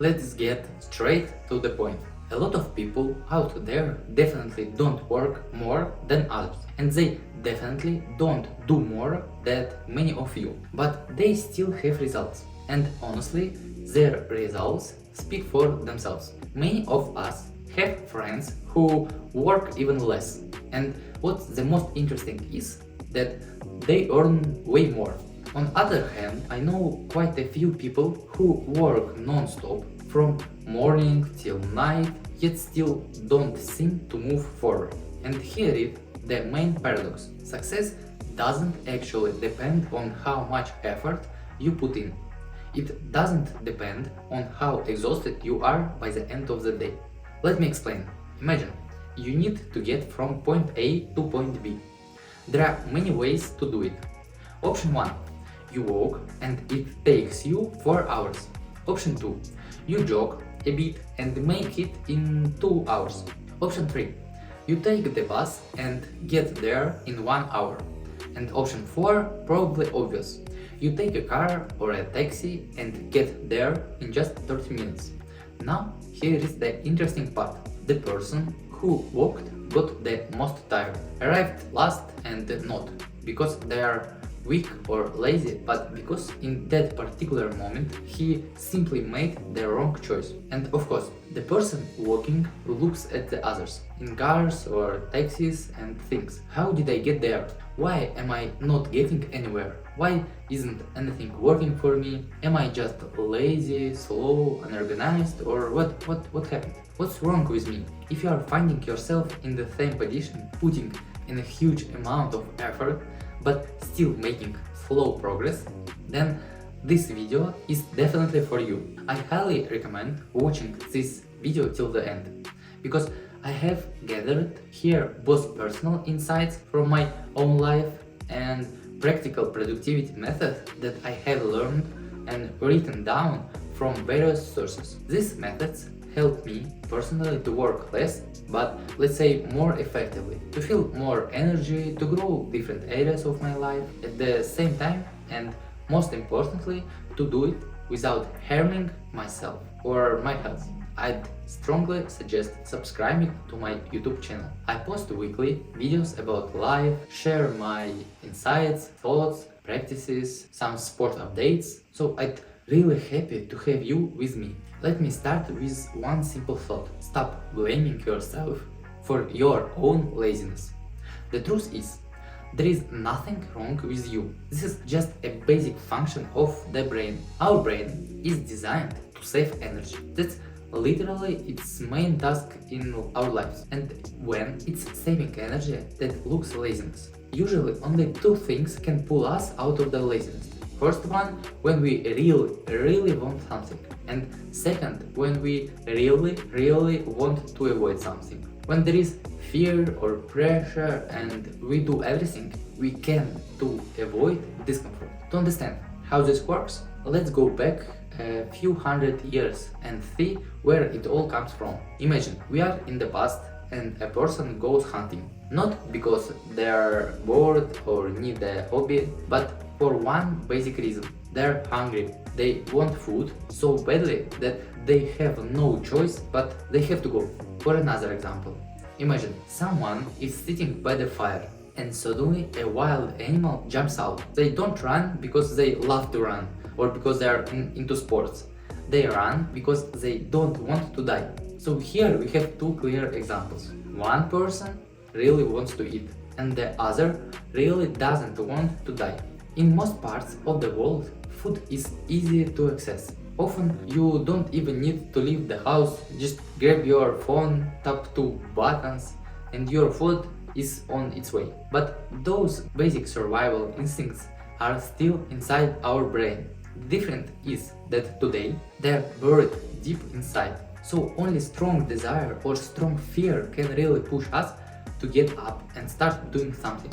Let's get straight to the point. A lot of people out there definitely don't work more than others, and they definitely don't do more than many of you, but they still have results. And honestly, their results speak for themselves. Many of us have friends who work even less, and what's the most interesting is that they earn way more. On other hand, I know quite a few people who work non-stop from morning till night, yet still don't seem to move forward. And here is the main paradox. Success doesn't actually depend on how much effort you put in. It doesn't depend on how exhausted you are by the end of the day. Let me explain. Imagine you need to get from point A to point B. There are many ways to do it. Option 1. You walk and it takes you 4 hours. Option 2. You jog a bit and make it in 2 hours. Option 3. You take the bus and get there in 1 hour. And option 4, probably obvious. You take a car or a taxi and get there in just 30 minutes. Now, here is the interesting part. The person who walked got the most tired, arrived last and not because they are weak or lazy, but because in that particular moment he simply made the wrong choice. And of course, the person walking looks at the others in cars or taxis and thinks, how did I get there? Why am I not getting anywhere? Why isn't anything working for me? Am I just lazy, slow, unorganized, or what happened? What's wrong with me? If you are finding yourself in the same position, putting in a huge amount of effort, but still making slow progress, then this video is definitely for you. I highly recommend watching this video till the end, because I have gathered here both personal insights from my own life and practical productivity methods that I have learned and written down from various sources. These methods help me personally to work less, but let's say more effectively, to feel more energy, to grow different areas of my life at the same time, and most importantly, to do it without harming myself or my health. I'd strongly suggest subscribing to my YouTube channel. I post weekly videos about life, share my insights, thoughts, practices, some sport updates, so I'd really happy to have you with me. Let me start with one simple thought. Stop blaming yourself for your own laziness. The truth is, there is nothing wrong with you. This is just a basic function of the brain. Our brain is designed to save energy. That's literally its main task in our lives. And when it's saving energy, that looks laziness. Usually only two things can pull us out of the laziness. First one, when we really want something, and second, when we really want to avoid something. When there is fear or pressure and we do everything we can to avoid discomfort. To understand how this works, let's go back a few hundred years and see where it all comes from. Imagine we are in the past and a person goes hunting, not because they are bored or need a hobby, but for one basic reason. They're hungry, they want food so badly that they have no choice, but they have to go. For another example, imagine someone is sitting by the fire and suddenly a wild animal jumps out. They don't run because they love to run or because they are into sports. They run because they don't want to die. So here we have two clear examples. One person really wants to eat and the other really doesn't want to die. In most parts of the world, food is easy to access. Often you don't even need to leave the house, just grab your phone, tap two buttons, and your food is on its way. But those basic survival instincts are still inside our brain. Different is that today they're buried deep inside. So only strong desire or strong fear can really push us to get up and start doing something.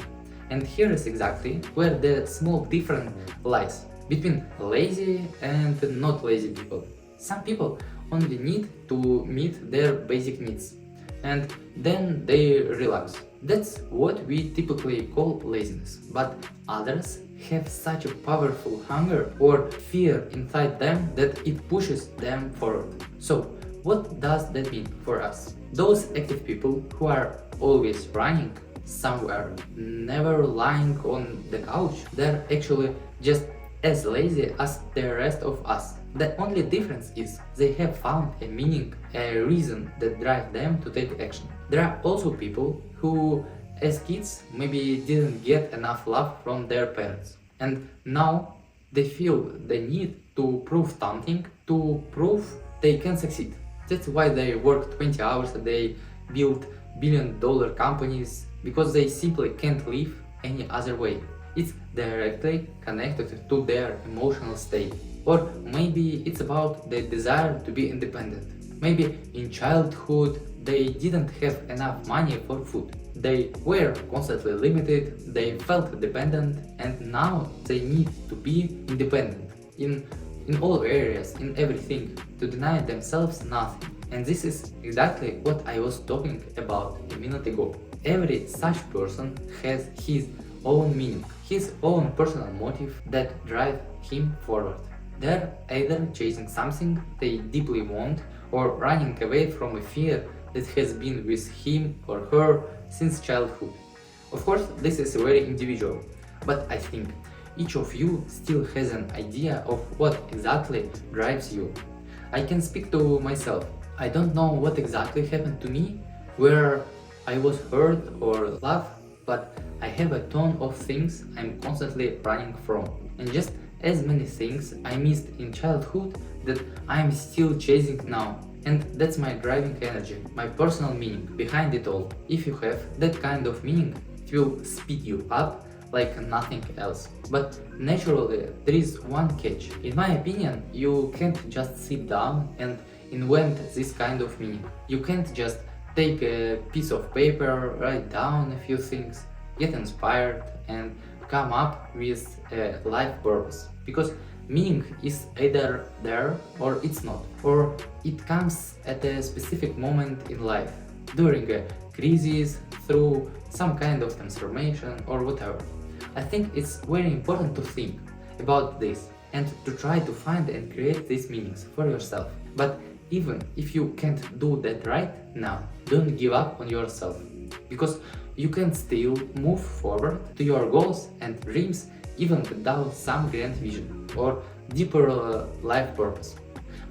And here is exactly where the small difference lies between lazy and not lazy people. Some people only need to meet their basic needs and then they relax. That's what we typically call laziness. But others have such a powerful hunger or fear inside them that it pushes them forward. So, what does that mean for us? Those active people who are always running somewhere, never lying on the couch, they're actually just as lazy as the rest of us. The only difference is they have found a meaning, a reason that drives them to take action. There are also people who, as kids, maybe didn't get enough love from their parents, and now they feel the need to prove something, to prove they can succeed. That's why they work 20 hours a day, build billion-dollar companies, because they simply can't live any other way. It's directly connected to their emotional state. Or maybe it's about the desire to be independent. Maybe in childhood they didn't have enough money for food. They were constantly limited, they felt dependent, and now they need to be independent in all areas, in everything, to deny themselves nothing. And this is exactly what I was talking about a minute ago. Every such person has his own meaning, his own personal motive that drive him forward. They're either chasing something they deeply want or running away from a fear that has been with him or her since childhood. Of course, this is very individual, but I think each of you still has an idea of what exactly drives you. I can speak to myself. I don't know what exactly happened to me, where I was hurt or loved, but I have a ton of things I'm constantly running from, and just as many things I missed in childhood that I'm still chasing now. And that's my driving energy, my personal meaning behind it all. If you have that kind of meaning, it will speed you up like nothing else. But naturally, there is one catch. In my opinion, you can't just sit down and invent this kind of meaning. You can't just take a piece of paper, write down a few things, get inspired, and come up with a life purpose. Because meaning is either there or it's not, or it comes at a specific moment in life, during a crisis, through some kind of transformation or whatever. I think it's very important to think about this and to try to find and create these meanings for yourself. But even if you can't do that right now, don't give up on yourself, because you can still move forward to your goals and dreams even without some grand vision or deeper life purpose.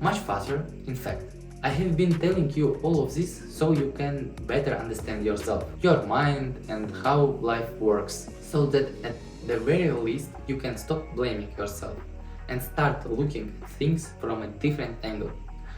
Much faster, in fact. I have been telling you all of this so you can better understand yourself, your mind, and how life works, so that at the very least you can stop blaming yourself and start looking at things from a different angle.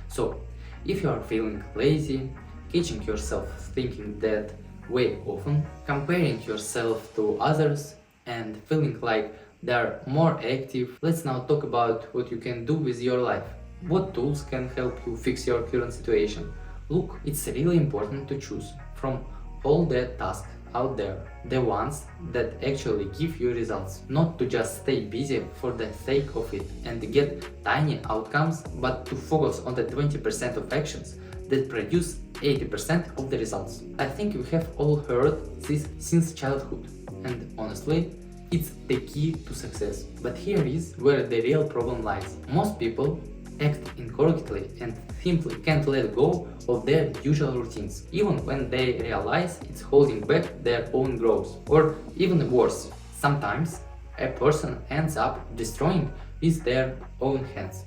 So, if you are feeling lazy, catching yourself thinking that way often, comparing yourself to others, and feeling like they're more active, let's now talk about what you can do with your life. What tools can help you fix your current situation? Look, it's really important to choose from all the tasks out there, the ones that actually give you results, not to just stay busy for the sake of it and get tiny outcomes, but to focus on the 20% of actions that produce 80% of the results. I think we have all heard this since childhood, and honestly, it's the key to success. But here is where the real problem lies. Most people act incorrectly and simply can't let go of their usual routines, even when they realize it's holding back their own growth. Or even worse, sometimes a person ends up destroying with their own hands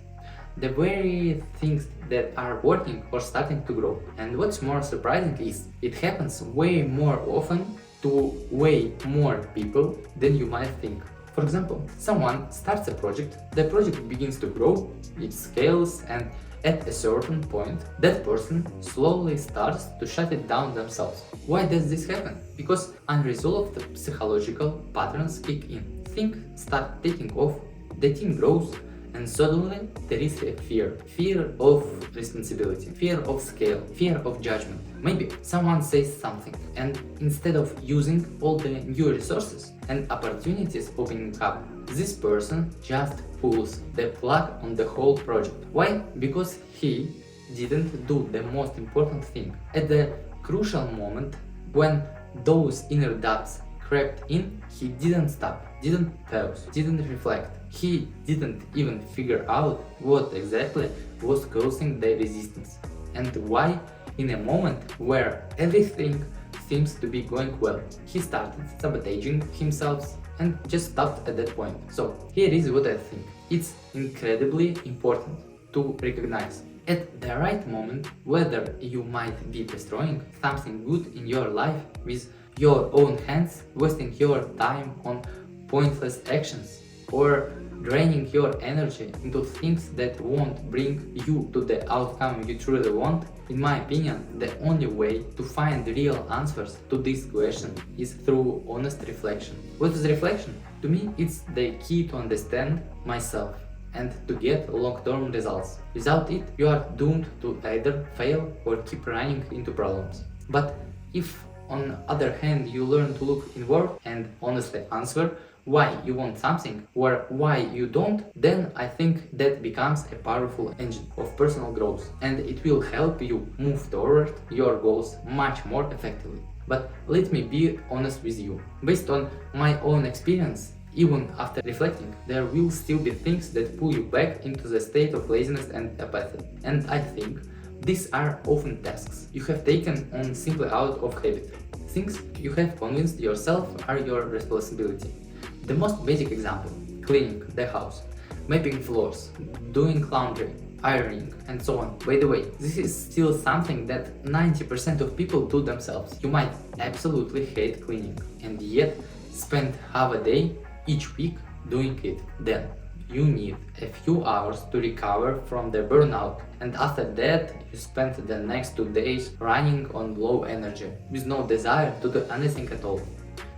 the very things that are working or starting to grow. And what's more surprising is it happens way more often to way more people than you might think. For example, someone starts a project, the project begins to grow, it scales, and at a certain point, that person slowly starts to shut it down themselves. Why does this happen? Because unresolved psychological patterns kick in. Things start taking off, the team grows, and suddenly there is a fear. Fear of responsibility, fear of scale, fear of judgment. Maybe someone says something, and instead of using all the new resources and opportunities opening up, this person just pulls the plug on the whole project. Why? Because he didn't do the most important thing. At the crucial moment, when those inner doubts crept in, he didn't stop, didn't pause, didn't reflect. He didn't even figure out what exactly was causing the resistance and why. In a moment where everything seems to be going well, he started sabotaging himself and just stopped at that point. So here is what I think. It's incredibly important to recognize at the right moment whether you might be destroying something good in your life with your own hands, wasting your time on pointless actions, or draining your energy into things that won't bring you to the outcome you truly want. In my opinion, the only way to find real answers to this question is through honest reflection. What is reflection? To me, it's the key to understand myself and to get long-term results. Without it, you are doomed to either fail or keep running into problems. But if, on the other hand, you learn to look inward and honestly answer why you want something or why you don't, then I think that becomes a powerful engine of personal growth, and it will help you move toward your goals much more effectively. But let me be honest with you. Based on my own experience, even after reflecting, there will still be things that pull you back into the state of laziness and apathy. And I think these are often tasks you have taken on simply out of habit. Things you have convinced yourself are your responsibility. The most basic example: cleaning the house, mopping floors, doing laundry, ironing, and so on. By the way, this is still something that 90% of people do themselves. You might absolutely hate cleaning and yet spend half a day each week doing it. Then you need a few hours to recover from the burnout, and after that you spend the next 2 days running on low energy with no desire to do anything at all.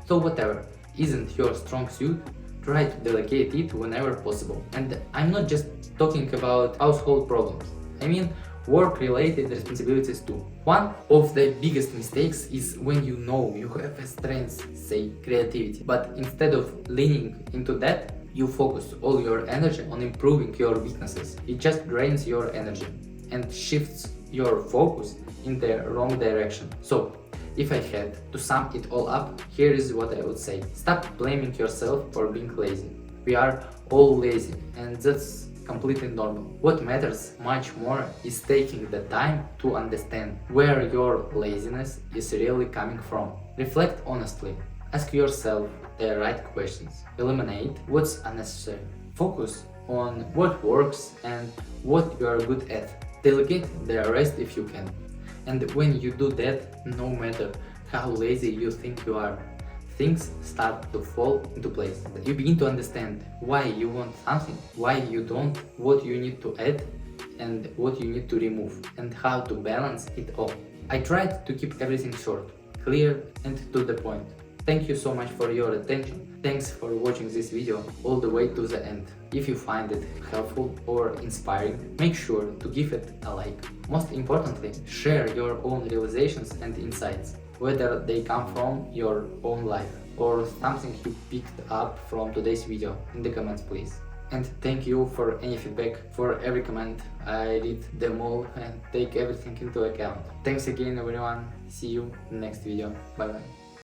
So whatever isn't your strong suit, try to delegate it whenever possible. And I'm not just talking about household problems, I mean work-related responsibilities too. One of the biggest mistakes is when you know you have a strength, say creativity, but instead of leaning into that, you focus all your energy on improving your weaknesses. It just drains your energy and shifts your focus in the wrong direction. So if I had to sum it all up, here is what I would say. Stop blaming yourself for being lazy. We are all lazy, and that's completely normal. What matters much more is taking the time to understand where your laziness is really coming from. Reflect honestly. Ask yourself the right questions. Eliminate what's unnecessary. Focus on what works and what you are good at. Delegate the rest if you can. And when you do that, no matter how lazy you think you are, things start to fall into place. You begin to understand why you want something, why you don't, what you need to add, and what you need to remove, and how to balance it all. I tried to keep everything short, clear, and to the point. Thank you so much for your attention. Thanks for watching this video all the way to the end. If you find it helpful or inspiring, make sure to give it a like. Most importantly, share your own realizations and insights, whether they come from your own life or something you picked up from today's video, in the comments please. And thank you for any feedback, for every comment. I read them all and take everything into account. Thanks again everyone. See you in the next video. Bye bye.